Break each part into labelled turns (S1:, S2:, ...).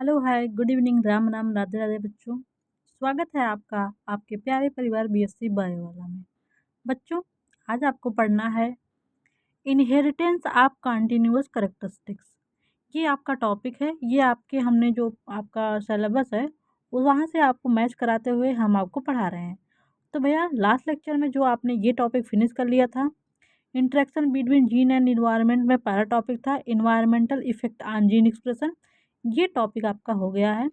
S1: Hello, हाय, good evening, Ram Ram, Radhe Radhe बच्चों। स्वागत है आपका आपके प्यारे परिवार बीएससी बायो वाला में। बच्चों, आज आपको पढ़ना है इनहेरिटेंस ऑफ कंटीन्यूअस कैरेक्टरिस्टिक्स। ये आपका टॉपिक है। ये आपके हमने जो आपका सिलेबस है वो वहाँ से आपको मैच कराते हुए हम आपको पढ़ा रहे हैं। तो भैया, लास्ट लेक्चर में जो आपने ये टॉपिक फिनिश कर लिया था, interaction between gene and environment में पहला टॉपिक था environmental effect on gene expression. ये टॉपिक आपका हो गया है।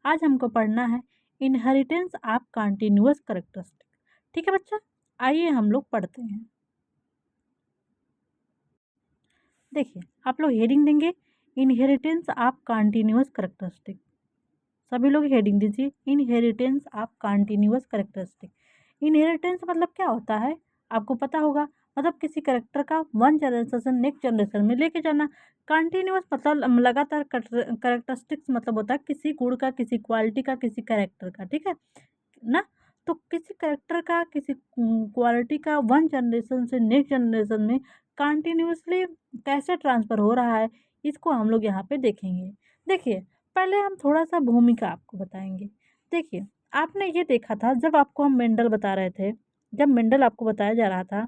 S1: आज हमको पढ़ना है इनहेरिटेंस ऑफ कंटीन्यूअस कैरेक्टरिस्टिक। ठीक है बच्चा, आइए हम लोग पढ़ते हैं। देखिए, आप लोग हेडिंग देंगे इनहेरिटेंस ऑफ कंटीन्यूअस कैरेक्टरिस्टिक। सभी लोग हेडिंग दीजिए inheritance of continuous characteristic. Inheritance मतलब क्या होता है आपको पता होगा, मतलब किसी करेक्टर का वन जनरेशन से नेक्स्ट जनरेशन में लेके जाना। कंटिन्यूअस मतलब लगातार करेक्टरिस्टिक्स मतलब होता है किसी गुण का, किसी क्वालिटी का, किसी करेक्टर का। ठीक है ना? तो किसी करेक्टर का, किसी क्वालिटी का वन जनरेशन से नेक्स्ट जनरेशन में कंटिन्यूसली कैसे ट्रांसफ़र हो रहा है, इसको हम लोग यहाँ पे देखेंगे। देखिए, पहले हम थोड़ा सा भूमिका आपको बताएंगे। देखिए, आपने ये देखा था जब आपको हम मेंडल बता रहे थे, जब मेंडल आपको बताया जा रहा था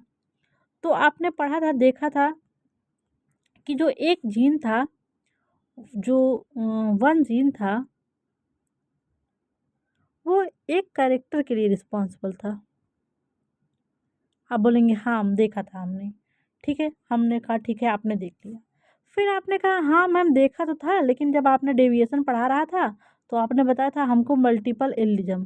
S1: तो आपने पढ़ा था, देखा था कि जो एक जीन था, जो वन जीन था, वो एक कैरेक्टर के लिए रिस्पॉन्सिबल था। आप बोलेंगे हाँ, हम देखा था हमने। ठीक है, हमने कहा ठीक है, आपने देख लिया। फिर आपने कहा हाँ मैम, देखा तो था, लेकिन जब आपने डेविएशन पढ़ा रहा था तो आपने बताया था हमको मल्टीपल एलिज्म,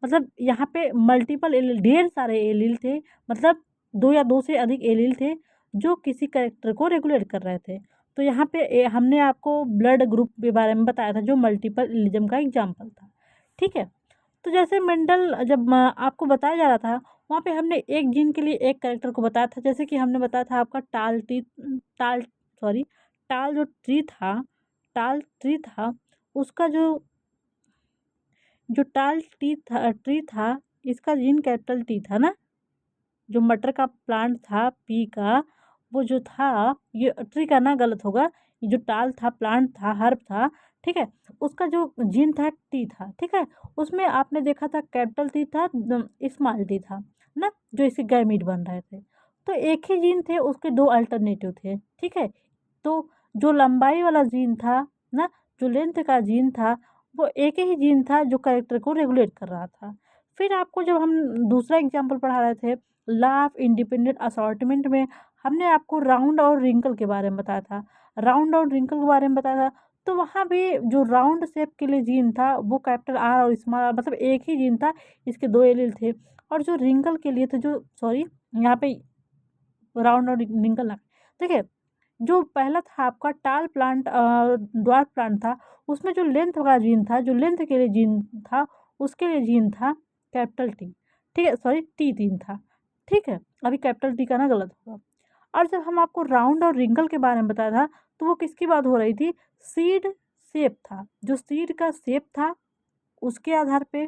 S1: मतलब यहाँ पे मल्टीपल एलील, ढेर सारे एलील थे, मतलब दो या दो से अधिक एलील थे जो किसी कैरेक्टर को रेगुलेट कर रहे थे। तो यहाँ पे हमने आपको ब्लड ग्रुप के बारे में बताया था जो मल्टीपल एलिज्म का एग्जाम्पल था। ठीक है, तो जैसे मेंडल जब आपको बताया जा रहा था, वहाँ पे हमने एक जीन के लिए एक कैरेक्टर को बताया था। जैसे कि हमने बताया था आपका टाल सॉरी टाल जो ट्री था, टाल ट्री था, उसका जो जो ट्री था, इसका जीन कैपिटल टी था ना। जो मटर का प्लांट था, पी का, वो जो था, ये ट्री का ना, गलत होगा, ये जो टाल था, प्लांट था, हर्ब था। ठीक है, उसका जो जीन था टी था। ठीक है, उसमें आपने देखा था कैपिटल टी था, स्मॉल टी था ना, जो इसके गैमीट बन रहे थे। तो एक ही जीन थे, उसके दो अल्टरनेटिव थे। ठीक है, तो जो लंबाई वाला जीन था ना, जो लेंथ का जीन था, वो एक ही जीन था जो कैरेक्टर को रेगुलेट कर रहा था। फिर आपको जब हम दूसरा एग्जाम्पल पढ़ा रहे थे लॉ ऑफ इंडिपेंडेंट असॉर्टमेंट में, हमने आपको राउंड और रिंकल के बारे में बताया था, राउंड और रिंकल के बारे में बताया था। तो वहाँ भी जो राउंड शेप के लिए जीन था वो कैपिटल आर और स्मॉल आर, मतलब एक ही जीन था, इसके दो एलील थे। और जो रिंकल के लिए थे, जो सॉरी यहाँ पे राउंड और रिंकल ना, ठीक है, जो पहला था आपका टाल प्लांट, ड्वार्फ प्लांट था, उसमें जो लेंथ का जीन था, जो लेंथ के लिए जीन था, उसके लिए जीन था कैपिटल टी। ठीक है, सॉरी टी 3 था। ठीक है, अभी कैपिटल टी का ना गलत होगा। और जब हम आपको राउंड और रिंकल के बारे में बताया था, तो वो किसकी बात हो रही थी? सीड शेप था, जो सीड का शेप था उसके आधार पे,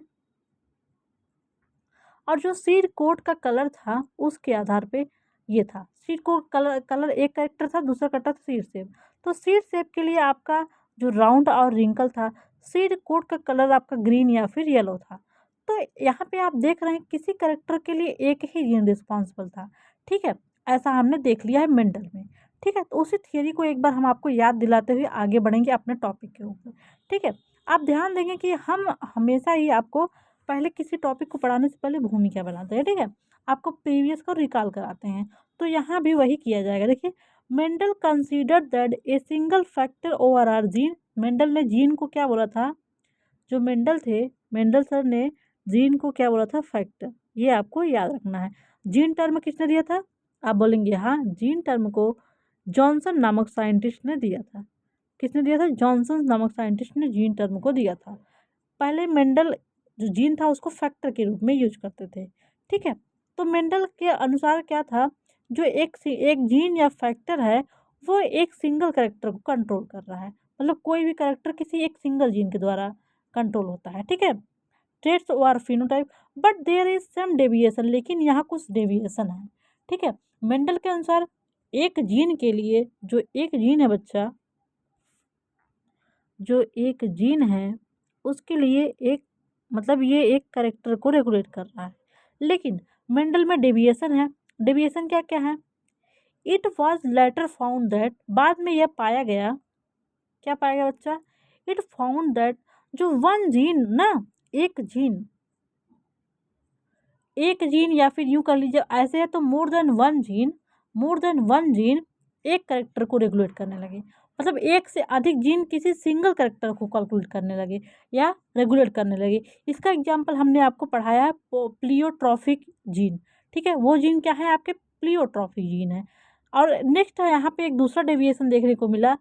S1: और जो सीड कोट का कलर था उसके आधार पे ये था। सीड कोट कलर कलर एक करेक्टर था, दूसरा करेक्टर था सीड शेप। तो सीड शेप के लिए आपका जो राउंड और रिंकल था, सीड कोट का कलर आपका ग्रीन या फिर येलो था। तो यहाँ पे आप देख रहे हैं किसी करेक्टर के लिए एक ही जीन रिस्पॉन्सिबल था। ठीक है, ऐसा हमने देख लिया है मेंडल में। ठीक है, तो उसी थियरी को एक बार हम आपको याद दिलाते हुए आगे बढ़ेंगे अपने टॉपिक के ऊपर। ठीक है, आप ध्यान देंगे कि हम हमेशा ही आपको पहले किसी टॉपिक को पढ़ाने से पहले भूमिका बनाते हैं। ठीक है, आपको प्रीवियस को रिकॉल कराते हैं, तो यहाँ भी वही किया जाएगा। देखिए, Mendel consider that a single factor over are gene. Mendel ने जीन को क्या बोला था? जो मेंडल थे, मेंडल सर ने जीन को क्या बोला था? फैक्टर। ये आपको याद रखना है। जीन टर्म किसने दिया था? आप बोलेंगे हाँ, जीन टर्म को जॉनसन नामक साइंटिस्ट ने दिया था। किसने दिया था? जॉनसन नामक साइंटिस्ट ने जीन टर्म को दिया था। पहले मेंडल जो जीन था उसको फैक्टर के रूप में यूज करते थे। ठीक है, तो मेंडल के अनुसार क्या था, जो एक जीन या फैक्टर है, वो एक सिंगल कैरेक्टर को कंट्रोल कर रहा है। मतलब कोई भी कैरेक्टर किसी एक सिंगल जीन के द्वारा कंट्रोल होता है। ठीक है, ट्रेट्स और phenotype, but there is some deviation, लेकिन यहाँ कुछ डेविएशन है। ठीक है, मेंडल के अनुसार एक जीन के लिए, जो एक जीन है बच्चा, जो एक जीन है उसके लिए एक मतलब ये एक कैरेक्टर को रेगुलेट कर रहा है। लेकिन मेंडल में डेविएशन है। डेविएशन क्या क्या है? It was later found that, बाद में यह पाया गया, क्या पाया गया बच्चा? इट फाउंड दैट जो वन जीन ना, एक जीन, एक जीन या फिर यूं कर लीजिए ऐसे है तो more than one gene, more than one gene एक करेक्टर को रेगुलेट करने लगे। मतलब एक से अधिक जीन किसी सिंगल करेक्टर को कैलकुलेट करने लगे या रेगुलेट करने लगे। इसका एग्जांपल हमने आपको पढ़ाया है प्लियोट्रॉफिक जीन। ठीक है, वो जीन क्या है? आपके प्लियोट्रॉफिक जीन है। और नेक्स्ट है यहाँ पे एक दूसरा डेविएशन देखने को मिला।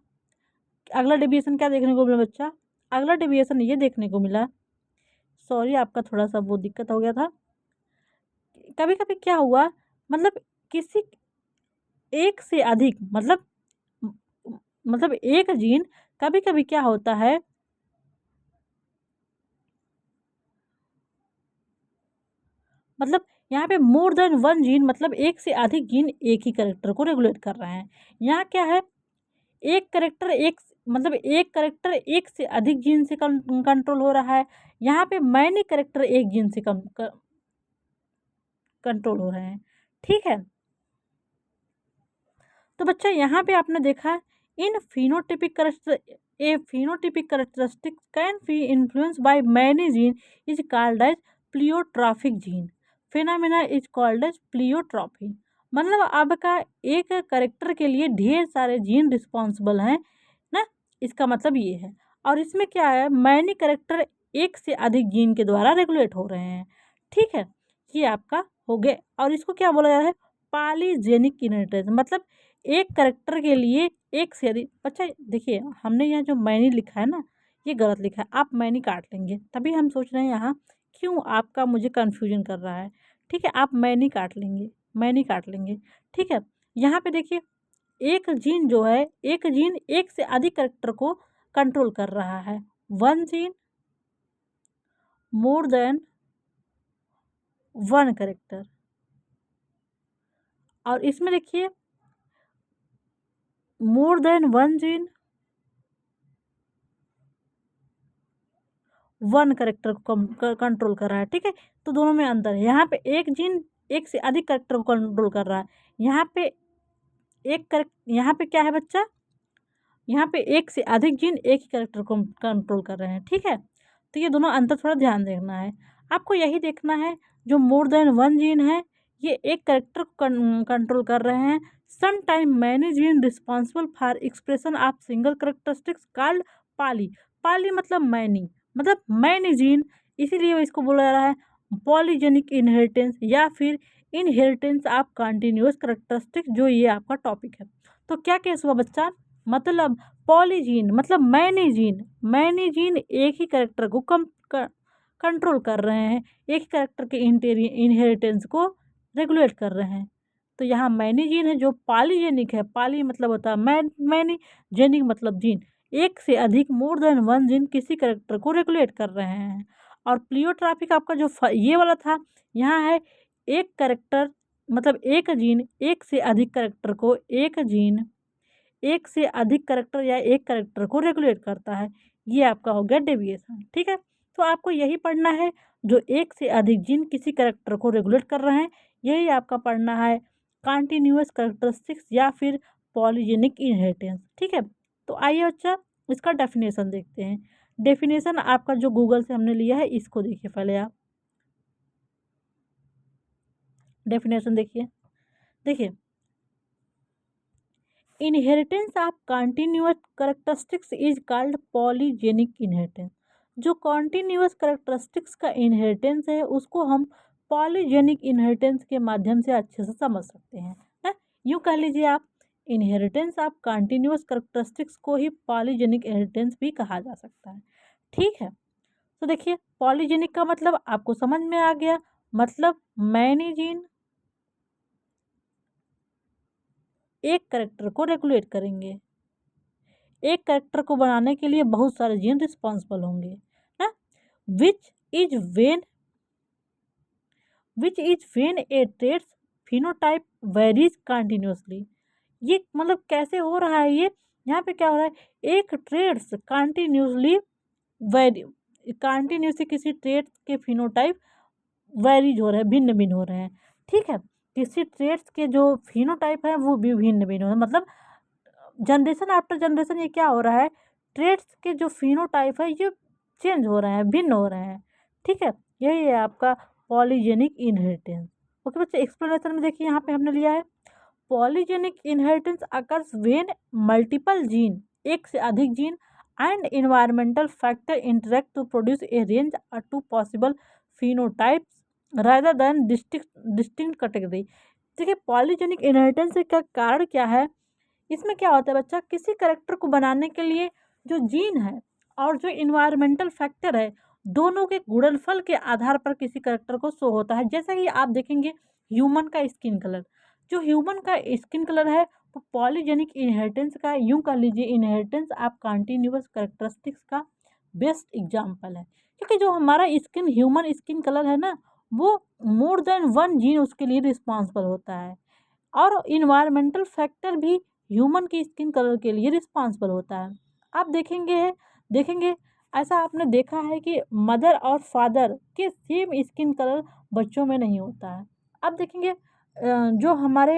S1: अगला डेविएशन क्या देखने को मिला बच्चा? अगला डेविएशन ये देखने को मिला, सॉरी आपका थोड़ा सा वो दिक्कत हो गया था। कभी कभी क्या हुआ, मतलब किसी एक से अधिक मतलब एक जीन, कभी कभी क्या होता है, मतलब यहाँ पे मोर देन वन जीन मतलब एक से अधिक जीन एक ही करेक्टर को रेगुलेट कर रहे हैं। यहाँ क्या है, एक करेक्टर एक मतलब एक करेक्टर एक से अधिक जीन से कंट्रोल हो रहा है। यहाँ पे मैनी करेक्टर एक जीन से कंट्रोल हो रहे हैं। ठीक है, तो बच्चा यहाँ पे आपने देखा in phenotypic characteristic can be influence by many gene is called as pleiotropic gene. Phenomena is called as pleiotropy. मतलब आपका एक करेक्टर के लिए ढेर सारे जीन रिस्पॉन्सिबल हैं ना, इसका मतलब ये है। और इसमें क्या है, मैनी करेक्टर एक से अधिक जीन के द्वारा रेगुलेट हो रहे हैं। ठीक है, ये आपका हो गया। और इसको क्या बोला जाता है? Polygenic inheritance. मतलब एक करेक्टर के लिए एक से अधिक। बच्चा देखिए, हमने यहाँ जो मैनी लिखा है ना, ये गलत लिखा है। आप मैनी काट लेंगे, तभी हम सोच रहे हैं यहाँ क्यों आपका मुझे कन्फ्यूजन कर रहा है। ठीक है, आप मैनी काट लेंगे, मैनी काट लेंगे। ठीक है, यहाँ पे देखिए एक जीन जो है, एक जीन एक से अधिक करेक्टर को कंट्रोल कर रहा है। One gene more than one character. और इसमें देखिए more than one gene one character को कंट्रोल कर रहा है। ठीक है, तो दोनों में अंतर है। यहाँ पे एक जीन एक से अधिक करेक्टर को कंट्रोल कर रहा है। यहाँ पे यहाँ पे क्या है बच्चा? यहाँ पे एक से अधिक जीन एक ही करेक्टर को कंट्रोल कर रहे हैं। ठीक है, तो ये दोनों अंतर थोड़ा ध्यान देखना है आपको। यही देखना है जो मोर देन वन जीन है ये एक करेक्टर को कंट्रोल कर रहे हैं। Some time many gene responsible for expression of single characteristics called poly. Poly मतलब मैनी, मतलब मैनी जीन, इसीलिए इसको बोला जा रहा है पॉलीजेनिक इनहेरिटेंस या फिर इनहेरिटेंस ऑफ कंटिन्यूअस करेक्टरिस्टिक्स, जो ये आपका टॉपिक है। तो क्या केस हुआ बच्चा? मतलब पॉलीजीन मतलब मैनी जीन, मैनी जीन एक ही करेक्टर को कंट्रोल कर रहे हैं, एक ही करेक्टर के इनहेरिटेंस को रेगुलेट कर रहे हैं। तो यहाँ मैनी जीन है जो पॉलीजेनिक है। पॉली मतलब होता है मैनी, जेनिक मतलब जीन, एक से अधिक मोर देन वन जीन किसी करेक्टर को रेगुलेट कर रहे हैं। और प्लियोट्रॉपिक आपका जो ये वाला था, यहाँ है एक करेक्टर मतलब एक जीन एक से अधिक करेक्टर को, एक जीन एक से अधिक करेक्टर या एक करेक्टर को रेगुलेट करता है। ये आपका हो गया डेविएशन। ठीक है, तो आपको यही पढ़ना है जो एक से अधिक जीन किसी करेक्टर को रेगुलेट कर रहे हैं, यही आपका पढ़ना है कॉन्टिन्यूअस करेक्टरिस्टिक्स या फिर पॉलीजेनिक इनहेरिटेंस। ठीक है, तो आइए बच्चा इसका डेफिनेशन देखते हैं। डेफिनेशन आपका जो गूगल से हमने लिया है इसको देखिए पहले आप। डेफिनेशन देखिए, देखिए inheritance of continuous characteristics is called polygenic inheritance. जो कॉन्टिन्यूअस करेक्टरिस्टिक्स का इनहेरिटेंस है उसको हम पॉलीजेनिक इनहेरिटेंस के माध्यम से अच्छे से समझ सकते हैं ना। यूँ कह लीजिए आप, इनहेरिटेंस ऑफ कॉन्टिन्यूअस करेक्टरिस्टिक्स को ही पॉलीजेनिक इनहेरिटेंस भी कहा जा सकता है। ठीक है, तो देखिए पॉलीजेनिक का मतलब आपको समझ में आ गया, मतलब मैनी जीन एक करेक्टर को रेगुलेट करेंगे। एक करेक्टर को बनाने के लिए बहुत सारे जीन रिस्पॉन्सिबल होंगे ना। Which is when a traits phenotype varies continuously. ये मतलब कैसे हो रहा है ये? यहाँ पे क्या हो रहा है, एक ट्रेड्स कंटिन्यूसली वेरी, कंटिन्यूसली किसी ट्रेड्स के फिनोटाइप वेरीज हो रहे हैं, भिन्न भिन्न हो रहे हैं। ठीक है, किसी ट्रेड्स के जो फिनोटाइप है वो भी भिन्न भिन्न हो रहे हैं, मतलब जनरेशन आफ्टर जनरेशन ये क्या हो रहा है, ट्रेड्स के जो फिनोटाइप है ये चेंज हो रहे हैं, भिन्न हो रहे हैं। ठीक है, यही है आपका पॉलीजेनिक इनहेरिटेंस। ओके बच्चे, एक्सप्लेनेशन में देखिए यहाँ पे हमने लिया है polygenic inheritance occurs when multiple gene, एक से अधिक gene and environmental factor interact to produce a range to possible phenotypes rather than distinct category. देखिए पॉलीजेनिक इनहेरिटेंस का कारण क्या है, इसमें क्या होता है बच्चा, किसी करेक्टर को बनाने के लिए जो जीन है और जो इन्वायरमेंटल फैक्टर है, दोनों के गुणनफल के आधार पर किसी करेक्टर को शो होता है। जैसा कि आप देखेंगे ह्यूमन का स्किन कलर, जो ह्यूमन का स्किन कलर है वो पॉलीजेनिक इनहेरिटेंस का, यूं कह लीजिए इनहेरिटेंस आप कंटिन्यूअस करेक्टरिस्टिक्स का बेस्ट एग्जाम्पल है। क्योंकि जो हमारा स्किन, ह्यूमन स्किन कलर है ना, वो मोर देन वन जीन उसके लिए रिस्पॉन्सिबल होता है, और इन्वायरमेंटल फैक्टर भी ह्यूमन की स्किन कलर के लिए रिस्पॉन्सिबल होता है। आप देखेंगे ऐसा आपने देखा है कि मदर और फादर के सेम स्किन कलर बच्चों में नहीं होता है। आप देखेंगे जो हमारे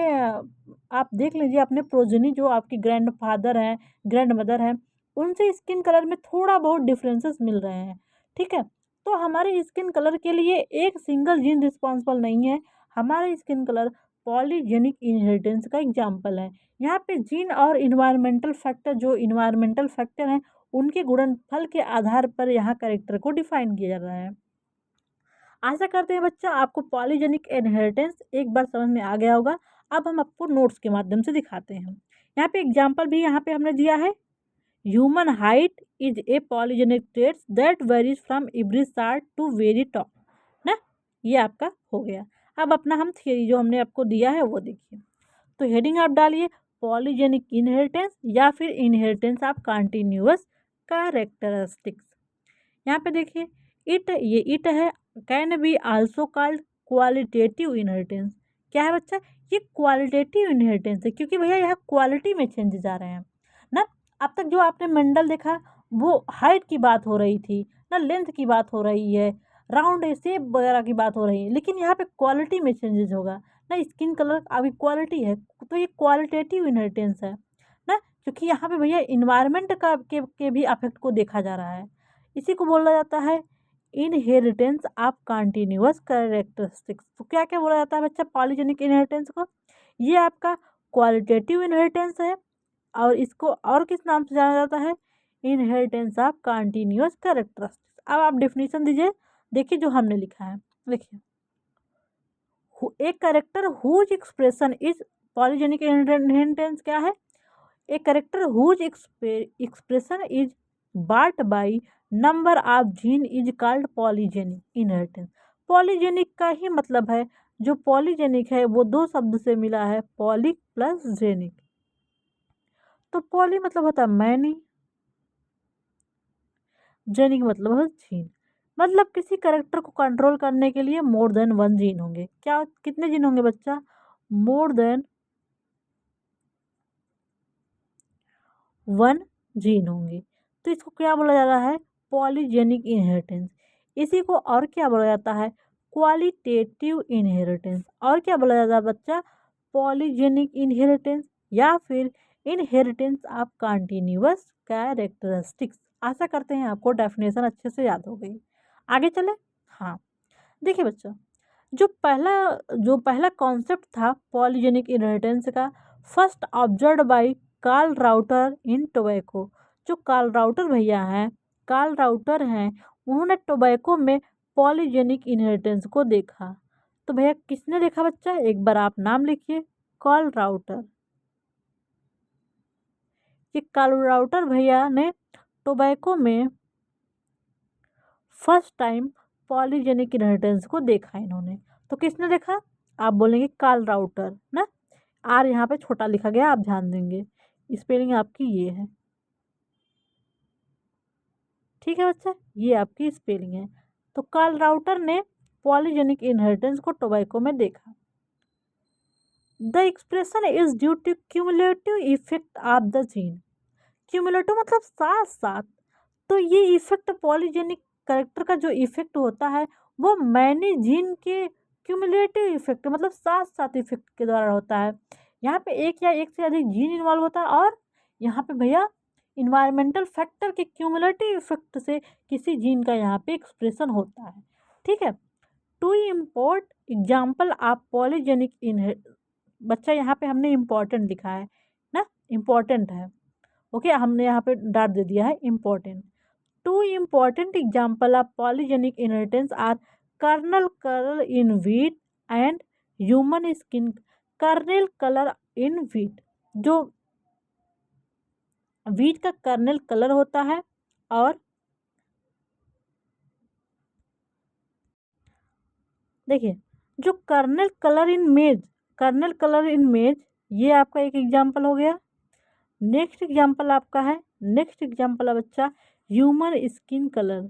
S1: आप देख लीजिए अपने प्रोजेनी, जो आपकी ग्रैंड फादर हैं, ग्रैंड मदर हैं, उनसे स्किन कलर में थोड़ा बहुत डिफरेंसेस मिल रहे हैं। ठीक है, तो हमारे स्किन कलर के लिए एक सिंगल जीन रिस्पॉन्सिबल नहीं है, हमारा स्किन कलर पॉलीजेनिक इनहेरिटेंस का एग्जाम्पल है। यहाँ पे जीन और इन्वायरमेंटल फैक्टर, जो इन्वायरमेंटल फैक्टर हैं उनके गुणनफल के आधार पर यहाँ कैरेक्टर को डिफाइन किया जा रहा है। आशा करते हैं बच्चा आपको पॉलीजेनिक इनहेरिटेंस एक बार समझ में आ गया होगा। अब हम आपको नोट्स के माध्यम से दिखाते हैं। यहाँ पे एग्जाम्पल भी यहाँ पे हमने दिया है, human height is a polygenic traits that varies from every short to very top ना, ये आपका हो गया। अब अपना हम थियरी जो हमने आपको दिया है वो देखिए। तो हेडिंग आप डालिए पॉलीजेनिक इनहेरिटेंस या फिर इनहेरिटेंस ऑफ कंटिन्यूअस कैरेक्टरिस्टिक्स। यहाँ पे देखिए ये इट है, can be also called qualitative inheritance. क्या है बच्चा, ये क्वालिटेटिव इनहेरिटेंस है, क्योंकि भैया यहाँ क्वालिटी में चेंजेस आ रहे हैं ना। अब तक जो आपने मेंडल देखा वो हाइट की बात हो रही थी ना, लेंथ की बात हो रही है, राउंड शेप वगैरह की बात हो रही है, लेकिन यहाँ पे क्वालिटी में चेंजेस होगा ना। स्किन कलर आपकी क्वालिटी है, तो ये क्वालिटेटिव इनहेरिटेंस है ना, क्योंकि यहाँ पे भैया इन्वायरमेंट के भी अफेक्ट को देखा जा रहा है। इसी को बोला जाता है इनहेरिटेंस ऑफ कंटिन्यूअस कैरेक्टरिस्टिक्स। तो क्या क्या बोला जाता है बच्चा पॉलीजेनिक इनहेरिटेंस को, ये आपका क्वालिटेटिव इनहेरिटेंस है, और इसको और किस नाम से जाना जाता है, इनहेरिटेंस ऑफ कंटिन्यूअस कैरेक्टरिस्टिक्स। अब आप डेफिनेशन दीजिए, देखिए जो हमने लिखा है, देखिए एक character whose expression is polygenic inheritance क्या है, a character whose expression is barred by number of gene is called polygenic inheritance. Polygenic का ही मतलब है, जो पॉलीजेनिक है वो दो शब्द से मिला है, पॉली प्लस जेनिक। तो पॉली मतलब होता है मैनी, जेनिक मतलब है जीन, मतलब किसी कैरेक्टर को कंट्रोल करने के लिए मोर देन वन जीन होंगे। क्या कितने जीन होंगे बच्चा, मोर देन वन जीन होंगे। तो इसको क्या बोला जा रहा है, पॉलीजेनिक इनहेरिटेंस। इसी को और क्या बोला जाता है, क्वालिटेटिव इनहेरिटेंस। और क्या बोला जाता है बच्चा, पॉलीजेनिक इनहेरिटेंस या फिर इनहेरिटेंस ऑफ कंटिन्यूअस कैरेक्टरिस्टिक्स। आशा करते हैं आपको डेफिनेशन अच्छे से याद हो गई। आगे चले। हाँ देखिए बच्चा, जो पहला कॉन्सेप्ट था पॉलीजेनिक इनहेरिटेंस का, first observe by Karl Router in tobacco. जो कार्ल राउटर भैया हैं, कार्ल राउटर हैं, उन्होंने टोबैको में पॉलीजेनिक इनहेरिटेंस को देखा। तो भैया किसने देखा बच्चा, एक बार आप नाम लिखिए, कार्ल राउटर। ये कार्ल राउटर भैया ने टोबैको में फर्स्ट टाइम पॉलीजेनिक इनहेरिटेंस को देखा इन्होंने। तो किसने देखा, आप बोलेंगे कार्ल राउटर ना, आर यहाँ पे छोटा लिखा गया, आप ध्यान देंगे, स्पेलिंग आपकी ये है, ठीक है बच्चा, ये आपकी स्पेलिंग है। तो कार्ल राउटर ने पॉलीजेनिक इनहेरिटेंस को टोबैको में देखा। The expression is due to cumulative effect of the gene. Cumulative मतलब साथ साथ। तो ये इफेक्ट पॉलीजेनिक करेक्टर का जो इफेक्ट होता है वो मैनी जीन के क्यूमुलेटिव इफेक्ट मतलब साथ साथ इफेक्ट के द्वारा होता है। यहाँ पे एक या एक से अधिक जीन इन्वॉल्व होता है और यहाँ पे भैया इन्वायरमेंटल फैक्टर के क्यूमुलेटिव इफेक्ट से किसी जीन का यहाँ पे एक्सप्रेशन होता है। ठीक है, to import example of polygenic in बच्चा यहाँ पे हमने इम्पोर्टेंट लिखा है ना, इम्पोर्टेंट है। ओके, हमने यहाँ पे डाट दे दिया है important. Two important example of polygenic inheritance are kernel colour in wheat and human skin. Kernel colour in wheat, जो व्हीट का कर्नल कलर होता है, और देखिए जो कर्नल कलर इन मेज, कर्नल कलर इन मेज, ये आपका एक एग्जाम्पल हो गया। नेक्स्ट एग्जाम्पल आपका है, नेक्स्ट एग्जाम्पल है बच्चा human skin colour.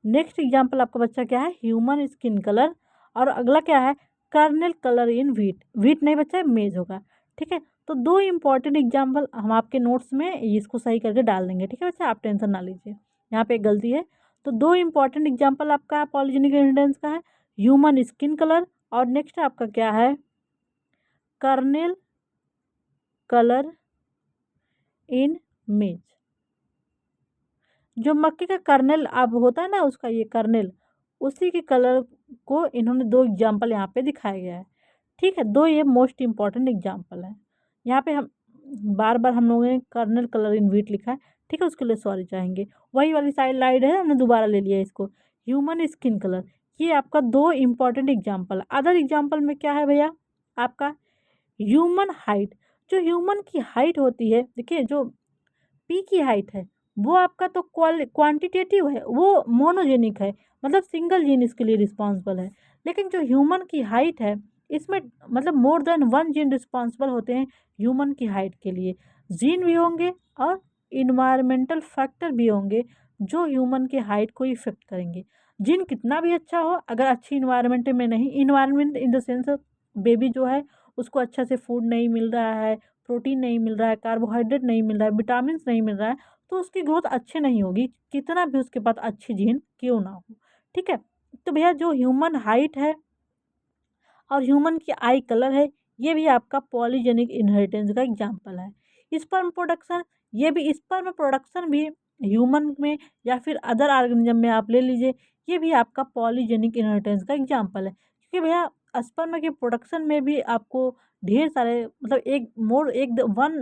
S1: Next example आपका बच्चा क्या है, ह्यूमन स्किन कलर। और अगला क्या है, kernel colour in wheat, wheat नहीं बच्चा मेज होगा। ठीक है, तो दो इंपॉर्टेंट एग्जाम्पल हम आपके नोट्स में इसको सही करके डाल देंगे। ठीक है बच्चा, आप टेंशन ना लीजिए, यहाँ पे एक गलती है। तो दो इंपॉर्टेंट एग्जाम्पल आपका पॉलीजेनिक इनहेरिटेंस का है, ह्यूमन स्किन कलर, और नेक्स्ट आपका क्या है, कर्नल कलर इन मेज। जो मक्के का कर्नल अब होता है ना, उसका ये कर्नल, उसी के कलर को इन्होंने दो एग्जाम्पल यहाँ पे दिखाया गया है। ठीक है, दो ये मोस्ट इंपॉर्टेंट एग्जाम्पल है। यहाँ पे हम बार बार हम लोगों ने कर्नल कलर इन व्हीट लिखा है। ठीक है, उसके लिए सॉरी चाहेंगे, वही वाली साइड लाइड है, हमने दोबारा ले लिया इसको। ह्यूमन स्किन कलर, ये आपका दो इंपॉर्टेंट एग्जाम्पल। अदर एग्जाम्पल में क्या है भैया आपका, ह्यूमन हाइट। जो ह्यूमन की हाइट होती है, देखिए जो पी की हाइट है वो आपका तो क्वांटिटेटिव है, वो मोनोजेनिक है, मतलब सिंगल जीन इसके लिए रिस्पॉन्सिबल है। लेकिन जो ह्यूमन की हाइट है इसमें मतलब more than one gene responsible होते हैं ह्यूमन की हाइट के लिए। जीन भी होंगे और इन्वायरमेंटल फैक्टर भी होंगे जो ह्यूमन की हाइट को इफेक्ट करेंगे। जीन कितना भी अच्छा हो, अगर अच्छी इन्वायरमेंट में नहीं, environment in the sense baby जो है उसको अच्छा से फूड नहीं मिल रहा है, प्रोटीन नहीं मिल रहा है, कार्बोहाइड्रेट नहीं मिल रहा है, विटामिन नहीं मिल रहा है, तो उसकी ग्रोथ अच्छी नहीं होगी, कितना भी उसके पास अच्छी जीन क्यों ना हो। ठीक है, तो भैया जो ह्यूमन हाइट है और ह्यूमन की आई कलर है, ये भी आपका पॉलीजेनिक इनहेरिटेंस का एग्जाम्पल है। स्पर्म प्रोडक्शन, ये भी स्पर्म प्रोडक्शन भी ह्यूमन में या फिर अदर ऑर्गेनिज्म में आप ले लीजिए, ये भी आपका पॉलीजेनिक इनहेरिटेंस का एग्जाम्पल है। क्योंकि भैया स्पर्म के प्रोडक्शन में भी आपको ढेर सारे मतलब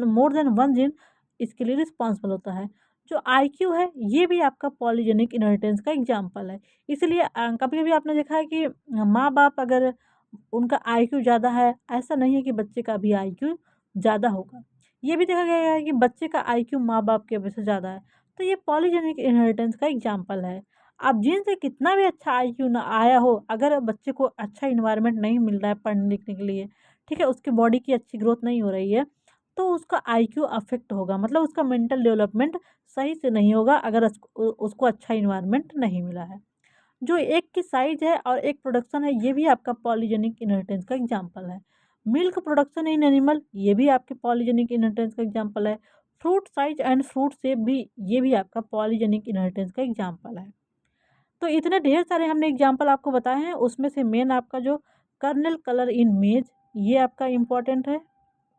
S1: मोर देन वन जीन इसके लिए रिस्पॉन्सिबल होता है। जो आईक्यू है ये भी आपका पॉलीजेनिक इनहेरिटेंस का एग्जाम्पल है। इसलिए कभी कभी आपने देखा है कि माँ बाप अगर उनका आईक्यू ज़्यादा है, ऐसा नहीं है कि बच्चे का भी आईक्यू ज़्यादा होगा। ये भी देखा गया है कि बच्चे का आईक्यू माँ बाप के वजह से ज़्यादा है, तो ये पॉलीजेनिक इनहेरिटेंस का एग्जाम्पल है। अब जीन से कितना भी अच्छा आईक्यू ना आया हो, अगर बच्चे को अच्छा इन्वायरमेंट नहीं मिल रहा है पढ़ने लिखने के लिए, ठीक है, उसकी बॉडी की अच्छी ग्रोथ नहीं हो रही है, तो उसका आईक्यू अफेक्ट होगा, मतलब उसका मेंटल डेवलपमेंट सही से नहीं होगा अगर उसको अच्छा इन्वायरमेंट नहीं मिला है। जो एक की साइज है और एक प्रोडक्शन है, ये भी आपका पॉलीजेनिक इनहेरिटेंस का एग्जाम्पल है। मिल्क प्रोडक्शन इन एनिमल, ये भी आपके पॉलीजेनिक इनहेरिटेंस का एग्जाम्पल है। Fruit size and fruit shape भी, ये भी आपका पॉलीजेनिक इनहेरिटेंस का एग्जाम्पल है। तो इतने ढेर सारे हमने एग्जाम्पल आपको बताए हैं, उसमें से मेन आपका जो कर्नल कलर इन मेज, ये आपका इम्पॉर्टेंट है,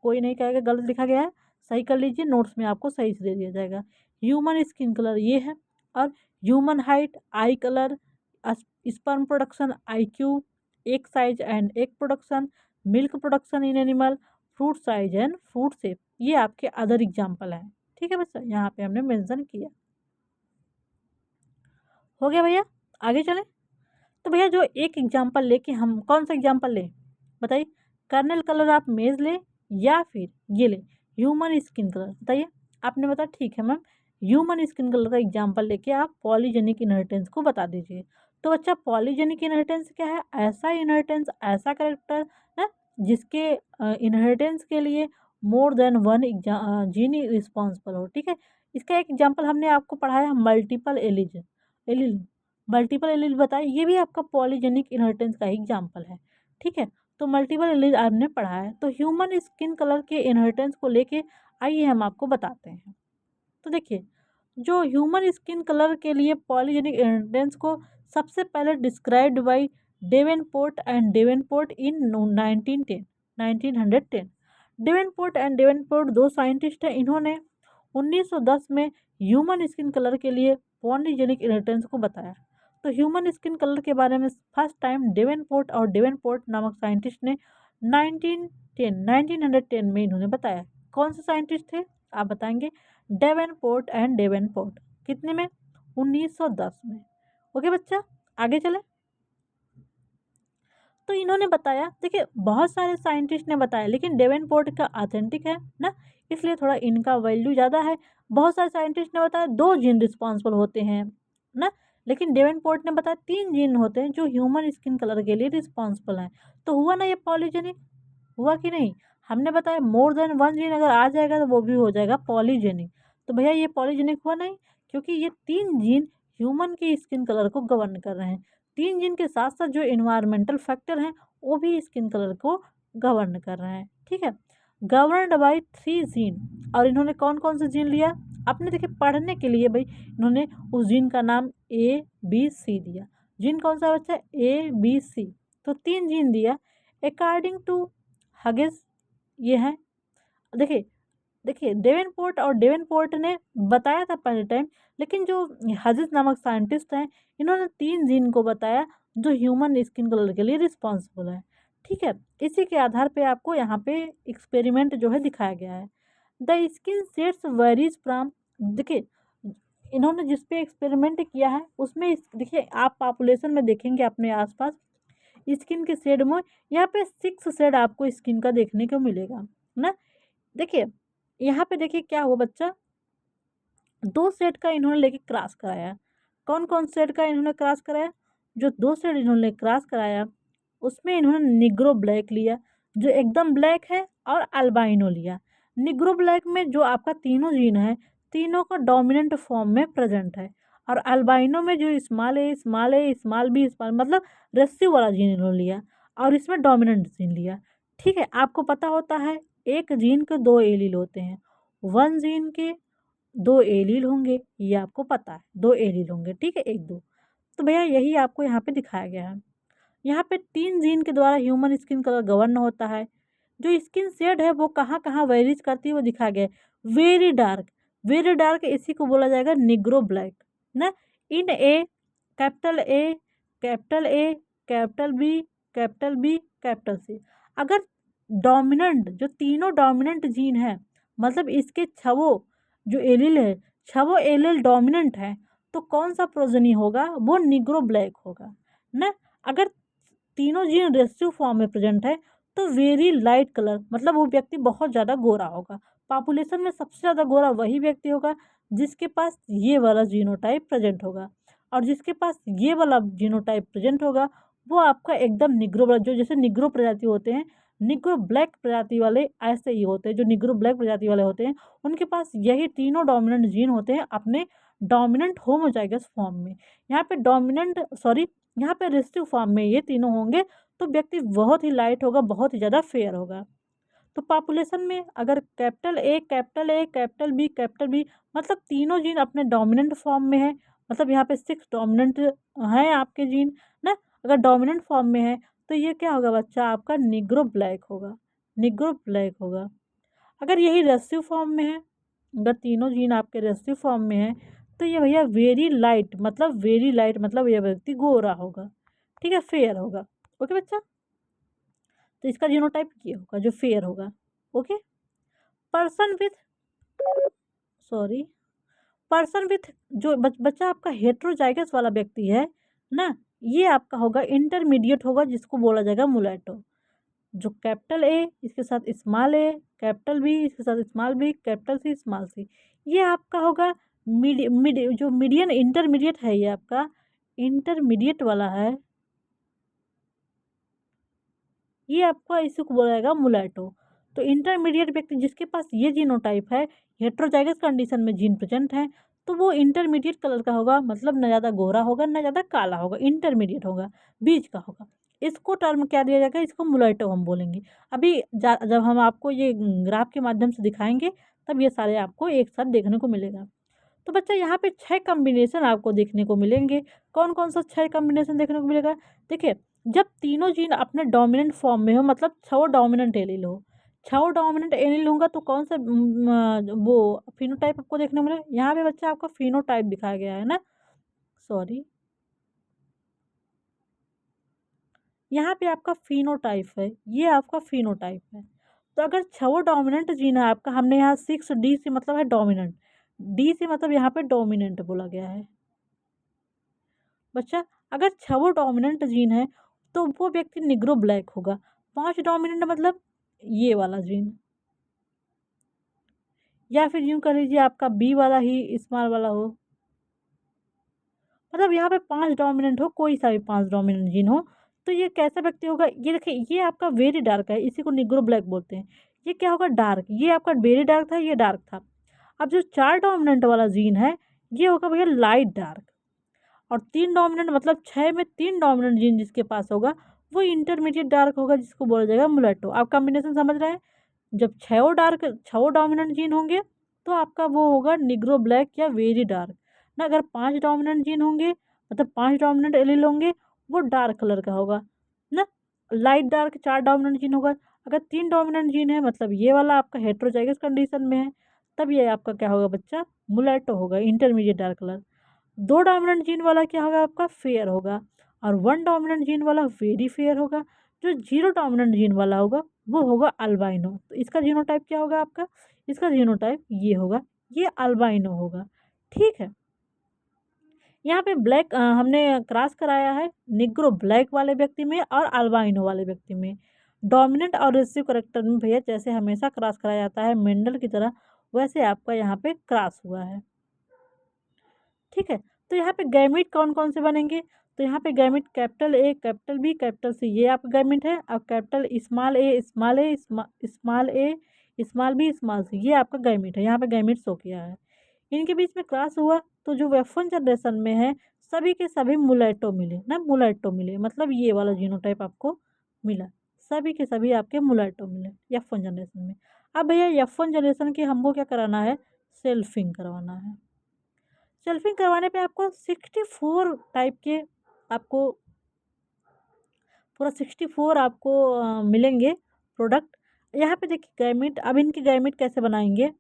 S1: कोई नहीं कहेगा गलत लिखा गया है, सही कर लीजिए, नोट्स में आपको सही से दे दिया जाएगा। ह्यूमन स्किन कलर ये है, और ह्यूमन हाइट, आई कलर, स्पर्म प्रोडक्शन, आईक्यू, एक साइज एंड एक production, milk production in animal, fruit size and fruit shape, ये आपके अदर एग्जाम्पल हैं। ठीक है बच्चा, यहाँ पे हमने मेंशन किया। हो गया भैया, आगे चलें। तो भैया जो एक एग्जाम्पल लेके हम कौन सा एग्जाम्पल लें बताइए, कर्नल कलर आप मेज ले या फिर ये ले ह्यूमन स्किन कलर, बताइए। आपने बताया ठीक है मैम, ह्यूमन स्किन कलर का एग्जाम्पल लेके आप पॉलीजेनिक इनहेरिटेंस को बता दीजिए। तो अच्छा पॉलीजेनिक इनहेरिटेंस क्या है, ऐसा इनहेरिटेंस, ऐसा करेक्टर है जिसके इनहेरिटेंस के लिए more than one gene responsible हो। ठीक है, इसका एक एग्जाम्पल हमने आपको पढ़ाया मल्टीपल एलिल, मल्टीपल एलील बताए, ये भी आपका पॉलीजेनिक इनहेरिटेंस का एग्जाम्पल है। ठीक है। तो मल्टीपल एलील आपने पढ़ा है। तो ह्यूमन स्किन कलर के इनहेरिटेंस को लेके आइए हम आपको बताते हैं। तो देखिए, जो ह्यूमन स्किन कलर के लिए पॉलीजेनिक इनहेरिटेंस को सबसे पहले described by Davenport and Davenport in 1910। Davenport and Davenport दो साइंटिस्ट हैं। इन्होंने 1910 में ह्यूमन स्किन कलर के लिए पॉलीजेनिक इनहेरिटेंस को बताया। तो ह्यूमन स्किन कलर के बारे में फर्स्ट टाइम डेवेनपोर्ट और डेवेनपोर्ट नामक साइंटिस्ट ने 1910 में इन्होंने बताया। कौन से साइंटिस्ट थे आप बताएंगे? डेवेनपोर्ट एंड डेवेनपोर्ट। कितने में? 1910 में। ओके बच्चा, आगे चले। तो इन्होंने बताया, देखिए बहुत सारे साइंटिस्ट ने बताया लेकिन डेवेनपोर्ट का ऑथेंटिक है ना, इसलिए थोड़ा इनका वैल्यू ज़्यादा है। बहुत सारे साइंटिस्ट ने बताया 2 जीन रिस्पॉन्सिबल होते हैं ना, लेकिन डेवेनपोर्ट ने बताया 3 जीन होते हैं जो ह्यूमन स्किन कलर के लिए रिस्पॉन्सिबल हैं। तो हुआ ना ये पॉलीजेनिक? हुआ कि नहीं? हमने बताया मोर देन 1 जीन अगर आ जाएगा तो वो भी हो जाएगा पॉलीजेनिक। तो भैया ये पॉलीजेनिक हुआ नहीं, क्योंकि ये 3 जीन ह्यूमन की स्किन कलर को गवर्न कर रहे हैं। 3 जीन के साथ साथ जो इन्वायरमेंटल फैक्टर हैं वो भी स्किन कलर को गवर्न कर रहे हैं। ठीक है, गवर्नड बाय 3 जीन। और इन्होंने कौन कौन से जीन लिया? आपने देखिए पढ़ने के लिए भाई इन्होंने उस जीन का नाम ABC दिया। जीन कौन सा बच्चा? ABC। तो 3 जीन दिया अकॉर्डिंग टू हगिस। ये है, देखिए देखिए डेवेनपोर्ट और डेवेनपोर्ट ने बताया था पहले टाइम, लेकिन जो हजिस नामक साइंटिस्ट हैं इन्होंने 3 जीन को बताया जो ह्यूमन स्किन कलर के लिए रिस्पॉन्सिबल है। ठीक है, इसी के आधार पे आपको यहाँ पे एक्सपेरिमेंट जो है दिखाया गया है। The skin shades varies from, देखिए इन्होंने जिस पे एक्सपेरिमेंट किया है उसमें देखिए आप पॉपुलेशन में देखेंगे अपने आसपास स्किन के शेड में, यहाँ पे 6 शेड आपको स्किन का देखने को मिलेगा ना। देखिए यहाँ पे देखिए क्या हुआ बच्चा, 2 सेट का इन्होंने लेके क्रॉस कराया। कौन कौन सेट का इन्होंने क्रॉस कराया? जो 2 सेट इन्होंने क्रॉस कराया उसमें इन्होंने निग्रो ब्लैक लिया जो एकदम ब्लैक है, और अल्बाइनो लिया। निग्रो ब्लैक में जो आपका तीनों जीन है तीनों का डोमिनेंट फॉर्म में प्रेजेंट है, और अल्बाइनो में जो स्मॉल ए स्मॉल ए स्मॉल बी स्मॉल मतलब रेसिव वाला जीन इन्होंने लिया, और इसमें डोमिनेंट जीन लिया। ठीक है, आपको पता होता है एक जीन के 2 एलील होते हैं, 1 जीन के 2 एलील होंगे, ये आपको पता है 2 एलील होंगे। ठीक है, 1 2। तो भैया यही आपको यहाँ पे दिखाया गया है। यहाँ पे 3 जीन के द्वारा ह्यूमन स्किन कलर गवर्न होता है। जो स्किन शेड है वो कहाँ कहाँ वेरीज करती है वो दिखाया गया है। वेरी डार्क इसी को बोला जाएगा निग्रो ब्लैक ना। In A capital A capital B capital B capital C. अगर डोमिनेंट जो तीनों डोमिनेंट जीन है मतलब इसके छवो जो एलील है छवो एलील डोमिनेंट है, तो कौन सा प्रोजनी होगा? वो निग्रो ब्लैक होगा ना। अगर तीनों जीन रेसिव फॉर्म में प्रेजेंट है तो वेरी लाइट कलर मतलब वो व्यक्ति बहुत ज़्यादा गोरा होगा। पॉपुलेशन में सबसे ज़्यादा गोरा वही व्यक्ति होगा जिसके पास ये वाला जीनोटाइप प्रेजेंट होगा, और जिसके पास ये वाला जीनोटाइप प्रेजेंट होगा वो आपका एकदम निग्रो, जो जैसे निग्रो प्रजाति होते हैं, निग्रो ब्लैक प्रजाति वाले ऐसे ही होते हैं। जो निग्रो ब्लैक प्रजाति वाले होते हैं उनके पास यही तीनों डोमिनेंट जीन होते हैं अपने डोमिनेंट होमोजाइगस फॉर्म में। यहाँ पे यहाँ पे रेसिस्टिव फॉर्म में ये तीनों होंगे तो व्यक्ति बहुत ही लाइट होगा, बहुत ही ज़्यादा फेयर होगा। तो पॉपुलेशन में अगर कैपिटल बी मतलब तीनों जीन अपने डोमिनेंट फॉर्म में है, मतलब यहाँ पे 6 डोमिनेंट हैं आपके जीन ना। अगर डोमिनेंट फॉर्म में है तो ये क्या होगा बच्चा? आपका निग्रो ब्लैक होगा, निग्रो ब्लैक होगा। अगर यही रेसिव फॉर्म में है, अगर तीनों जीन आपके रेसिव फॉर्म में है तो ये भैया वेरी लाइट मतलब ये व्यक्ति गोरा होगा। ठीक है, फेयर होगा। ओके बच्चा, तो इसका जीनोटाइप ये होगा जो फेयर होगा। Okay, person with sorry person with जो बच्चा आपका हेट्रोजाइगस वाला व्यक्ति है ना, ये आपका होगा इंटरमीडिएट होगा जिसको बोला जाएगा मुलेटो। जो कैपिटल ए इसके साथ स्मॉल ए, कैपिटल बी इसके साथ small B, capital C small सी, ये आपका होगा जो मीडियन इंटरमीडिएट है, ये आपका इंटरमीडिएट वाला है, ये आपका इसी को बोला जाएगा मुलेटो। तो इंटरमीडिएट व्यक्ति जिसके पास ये जीनोटाइप है, हेट्रोजाइगस कंडीशन में जीन प्रेजेंट है, तो वो इंटरमीडिएट कलर का होगा, मतलब न ज़्यादा गोरा होगा न ज़्यादा काला होगा, इंटरमीडिएट होगा, बीच का होगा। इसको टर्म क्या दिया जाएगा, इसको मुलेटो हम बोलेंगे। अभी जब हम आपको ये ग्राफ के माध्यम से दिखाएंगे तब ये सारे आपको एक साथ देखने को मिलेगा। तो बच्चा यहाँ पे 6 कॉम्बिनेशन आपको देखने को मिलेंगे। कौन कौन सा 6 कॉम्बिनेशन देखने को मिलेगा? देखिए, जब तीनों जीन अपने डोमिनेंट फॉर्म में हो, मतलब 6 डोमिनेंट एलील हो, 6 डोमिनेंट एलील होगा तो कौन सा वो फिनोटाइप आपको देखने को मिलेगा? यहाँ पे बच्चा आपका फिनोटाइप दिखाया गया है ना, सॉरी, यहाँ पे आपका फिनोटाइप है, ये आपका फिनोटाइप है। तो अगर 6 डोमिनेंट जीन है आपका, हमने यहाँ 6D से मतलब है डोमिनेंट, डी से मतलब यहाँ पे डोमिनेंट बोला गया है बच्चा। अगर 6 डोमिनेंट जीन है तो वो व्यक्ति निग्रो ब्लैक होगा। 5 डोमिनेंट मतलब ये वाला जीन, या फिर यूं कर लीजिए आपका बी वाला ही स्मॉल वाला हो, मतलब यहाँ पे 5 डोमिनेंट हो, कोई सा भी 5 डोमिनेंट जीन हो, तो ये कैसा व्यक्ति होगा? ये देखिए, ये आपका वेरी डार्क है, इसी को निग्रो ब्लैक बोलते हैं। ये क्या होगा? डार्क। ये आपका वेरी डार्क था, ये डार्क था। अब जो 4 डोमिनेंट वाला जीन है ये होगा भैया लाइट डार्क। और 3 डोमिनेंट मतलब 6 में 3 डोमिनेंट जीन जिसके पास होगा वो इंटरमीडिएट डार्क होगा, जिसको बोला जाएगा मुलेटो। आप कॉम्बिनेशन समझ रहे हैं? जब 6 डोमिनेंट जीन होंगे तो आपका वो होगा निग्रो ब्लैक या वेरी डार्क ना। अगर 5 डोमिनेंट जीन होंगे मतलब 5 डोमिनेंट एलील होंगे, वो डार्क कलर का होगा ना, लाइट डार्क। 4 डोमिनेंट जीन होगा। अगर 3 डोमिनेंट जीन है मतलब ये वाला आपका हेट्रोजाइगस कंडीशन में है, तब ये आपका क्या होगा बच्चा? मुलेटो होगा, intermediate dark colour. 2 dominant gene वाला क्या होगा आपका? फेयर होगा। और 1 डोमिनेंट जीन वाला वेरी फेयर होगा। जो 0 डोमिनेंट जीन वाला होगा वो होगा अल्बाइनो। तो इसका जीनोटाइप क्या होगा आपका? इसका जीनोटाइप ये होगा, ये अल्बाइनो होगा। ठीक है, यहाँ पे ब्लैक हमने क्रॉस कराया है निग्रो ब्लैक वाले व्यक्ति में और अल्बाइनो वाले व्यक्ति में। डोमिनेंट और रिसेसिव करेक्टर में भैया जैसे हमेशा क्रॉस कराया जाता है मेंडल की तरह, वैसे आपका यहाँ पे क्रॉस हुआ है। ठीक है, तो यहाँ पे गैमिट कौन कौन से बनेंगे? तो यहाँ पे gamete capital A, capital B, capital C, ये आपका गैमिट है। और कैपिटल स्मॉल ए, स्मॉल ए, स्मॉल ए, स्मॉल बी, स्मॉल सी, ये आपका गैमिट है। यहाँ पे गैमिट शो किया है। इनके बीच में क्रॉस हुआ तो जो F1 जनरेशन में है सभी के सभी मुलेटो मिले ना, मुलेटो मिले मतलब ये वाला जीनोटाइप आपको मिला, सभी के सभी आपके मुलेटो मिले F1 जनरेशन में। अब भैया F1 जनरेशन के हमको क्या कराना है? सेल्फिंग करवाना है। सेल्फिंग करवाने पे आपको 64 टाइप के आपको पूरा 64 आपको मिलेंगे प्रोडक्ट। यहाँ पे देखिए गैमिट, अब इनके गैमिट कैसे बनाएंगे?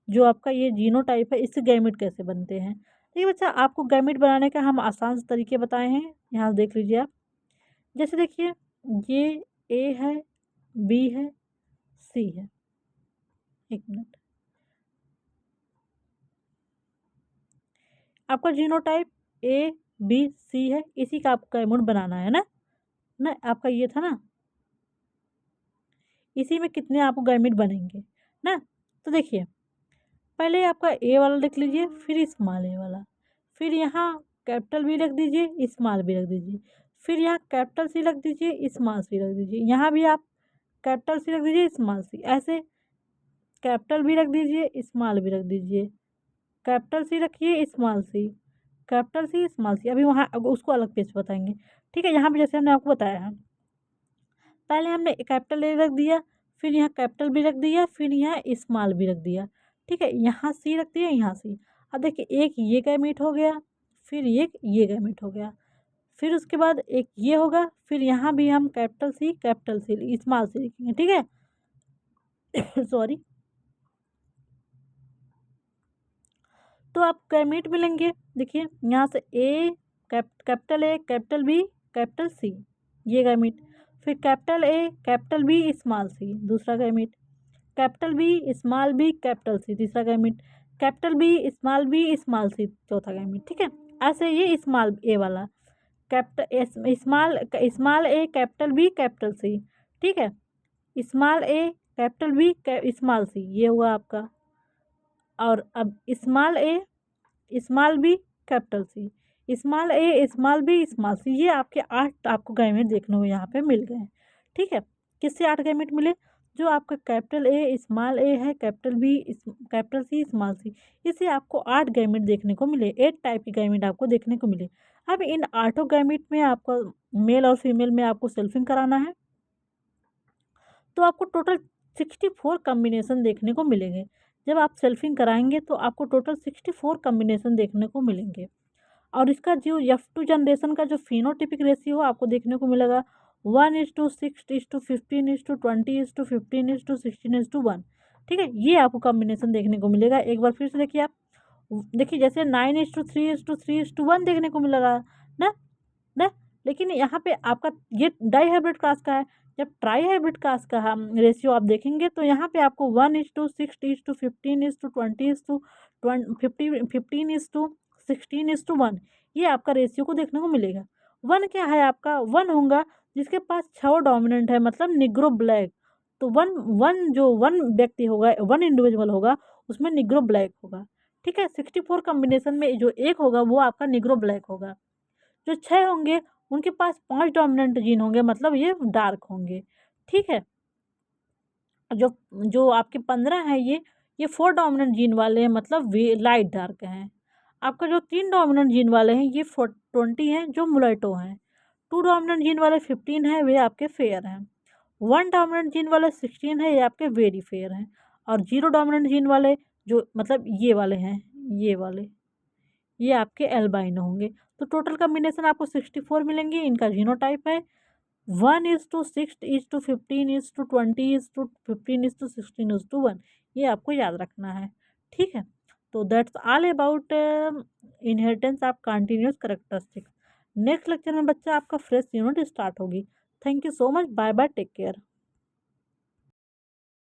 S1: जो आपका ये जीनो टाइप है इससे गैमिट कैसे बनते हैं? देखिए बच्चा, आपको गैमिट बनाने का हम आसान से तरीके बताए हैं, यहाँ देख लीजिए आप। जैसे देखिए, ये ए है, बी है, सी है, एक मिनट, आपका जीनोटाइप ए बी सी है, इसी का आपका गैमिट बनाना है ना। ना आपका ये था ना, इसी में कितने आपको गैमिट बनेंगे ना। तो देखिए, पहले आपका ए वाला लिख लीजिए, फिर स्मॉल ए वाला, फिर यहाँ कैपिटल बी रख दीजिए, स्मॉल बी रख दीजिए, फिर यहाँ कैपिटल सी रख दीजिए, स्मॉल सी रख दीजिए, यहाँ भी आप कैपिटल सी रख दीजिए, स्मॉल सी, ऐसे कैपिटल भी रख दीजिए, स्मॉल भी रख दीजिए, कैपिटल सी रखिए, small C, capital C, small सी। अभी वहाँ उसको अलग पेज बताएंगे। ठीक है, यहाँ पे जैसे हमने आपको बताया है, पहले हमने कैपिटल ए रख दिया, फिर यहाँ कैपिटल भी रख दिया, फिर यहाँ स्मॉल भी रख दिया। ठीक है, यहाँ सी रख दिया, यहाँ सी। अब देखिए, एक ये गैमेट हो गया, फिर एक ये गैमेट हो गया, फिर उसके बाद एक ये होगा, फिर यहाँ भी हम कैपिटल सी स्मॉल सी लिखेंगे। ठीक है सॉरी। तो आप गैमेट मिलेंगे, देखिए यहाँ से capital A, capital B, capital C, ये गैमेट। फिर capital A, capital B, small C, दूसरा gamete. Capital B, small B, capital C, तीसरा gamete. Capital B, small B, small C, चौथा गैमेट। ठीक है, ऐसे ये स्मॉल ए वाला, capital small small A, capital B, capital C. ठीक है, small A, capital B, small सी, ये हुआ आपका। और अब स्मॉल ए, small B, capital C, small ए, स्मॉल बी, स्मॉल सी, ये आपके 8 आपको गैमेट देखने को यहाँ पे मिल गए हैं। ठीक है, किससे 8 गैमेट मिले? जो आपका कैपिटल ए स्मॉल ए है, capital B capital C small C, इसे आपको 8 गैमेट देखने को मिले, 8 टाइप के गैमेट आपको देखने को मिले। अब इन 8 गैमेट में आपको मेल और फीमेल में आपको सेल्फिंग कराना है, तो आपको टोटल 64 कॉम्बिनेशन देखने को मिलेंगे। जब आप सेल्फिंग कराएंगे तो आपको टोटल 64 कॉम्बिनेशन देखने को मिलेंगे। और इसका जो F2 जनरेशन का जो फिनोटिपिक रेशियो आपको देखने को मिलेगा 1:6:15:20:15:16:1। ठीक है, ये आपको कॉम्बिनेशन देखने को मिलेगा। एक बार फिर से देखिए आप, देखिए जैसे 9:3:3:1 देखने को मिलेगा ना ना, लेकिन यहाँ पे आपका ये डाई हाइब्रिड क्लास का है। जब ट्राई हाइब्रिड क्लास का हम रेशियो आप देखेंगे तो यहाँ पे आपको 1:6:15:20:15:16:1 ये आपका रेशियो को देखने को मिलेगा। 1 क्या है आपका, 1 होगा जिसके पास 6 डोमिनेंट है, मतलब निग्रो ब्लैक। तो वन वन जो वन व्यक्ति होगा, वन इंडिविजुअल होगा, उसमें निग्रो ब्लैक होगा। ठीक है, 64 कॉम्बिनेशन में जो एक होगा वो आपका निग्रो ब्लैक होगा। जो 6 होंगे उनके पास 5 डोमिनेंट जीन होंगे, मतलब ये डार्क होंगे। ठीक है, जो जो आपके 15 हैं ये 4 डोमिनेंट जीन वाले हैं, मतलब वे लाइट डार्क हैं। आपका जो 3 डोमिनेंट जीन वाले हैं ये 20 हैं, जो मुलेटो हैं। 2 डोमिनेंट जीन वाले 15 हैं, वे आपके फेयर हैं। 1 डोमिनेंट जीन वाले 16 है, ये आपके वेरी फेयर हैं। और 0 डोमिनेंट जीन वाले जो मतलब ये वाले हैं, ये वाले ये आपके एल्बाइनो होंगे। तो टोटल कॉम्बिनेशन आपको 64 मिलेंगे। इनका जीनोटाइप है 1:6:15:20:15:16:1। ये आपको याद रखना है। ठीक है, तो that's all about inheritance of continuous characteristics. Next lecture में बच्चा आपका फ्रेश यूनिट स्टार्ट होगी। Thank you so much, bye bye, take care.